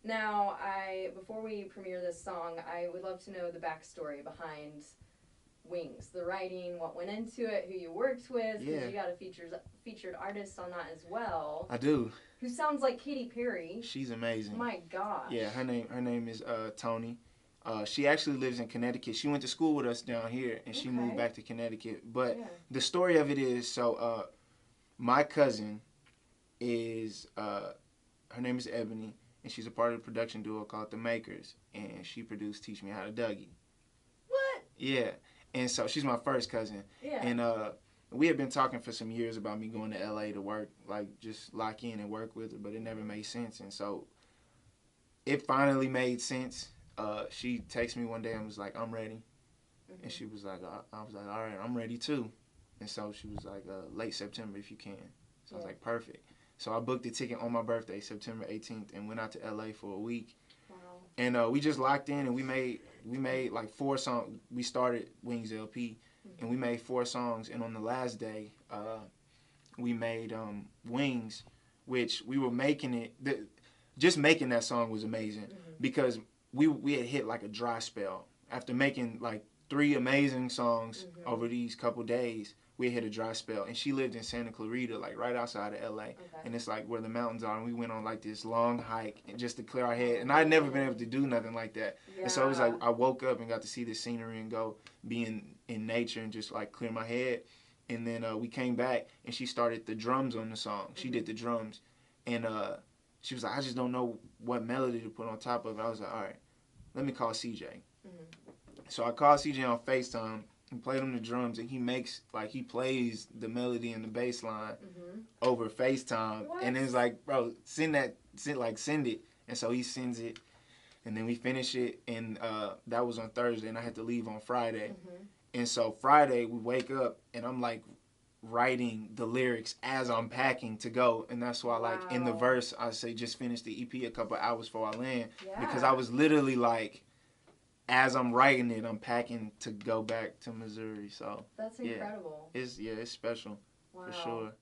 Now, before we premiere this song, I would love to know the backstory behind Wings, the writing, what went into it, who you worked with, because Yeah, you got a featured artist on that as well, I do. who sounds like Katy Perry. She's amazing. My Yeah, gosh. her name is Tony. She actually lives in Connecticut. She went to school with us down here, and she moved Okay. back to Connecticut. But Yeah. the story of it is, so my cousin is her name is Ebony, and she's a part of the production duo called The Makers, and she produced Teach Me How to Dougie. What? Yeah, and so she's my first cousin, Yeah. and we had been talking for some years about me going to LA to work, like just lock in and work with her, but it never made sense, and so it finally made sense. She texted me one day and was like, "I'm ready," and she was like, I was like, "All right, I'm ready too," and so she was like, "Late September if you can." So I was like, "Perfect." So I booked the ticket on my birthday, September 18th, and went out to LA for a week. Wow. And we just locked in, and we made like 4 songs. We started Wings LP, and we made 4 songs. And on the last day, we made Wings, which we were making it. Just making that song was amazing because we had hit like a dry spell after making like 3 amazing songs over these couple days. We hit a dry spell, and she lived in Santa Clarita, like right outside of LA, Okay. and it's like where the mountains are. And we went on like this long hike and just to clear our head. And I'd never been able to do nothing like that. Yeah. And so it was like I woke up and got to see the scenery and go be in nature and just like clear my head. And then we came back, and she started the drums on the song. She did the drums, and she was like, "I just don't know what melody to put on top of it." I was like, "All right, let me call CJ." So I called CJ on FaceTime and played him the drums, and he plays the melody and the bass line over FaceTime. What? And it's like, "Bro, send it." And so he sends it, and then we finish it, and that was on Thursday, and I had to leave on Friday. And so Friday we wake up, and I'm like writing the lyrics as I'm packing to go, and that's why like in the Wow. verse I say just finish the EP a couple hours before I land, Yeah. because I was literally like, as I'm writing it, I'm packing to go back to Missouri. So That's yeah, incredible. it's special Wow. for sure.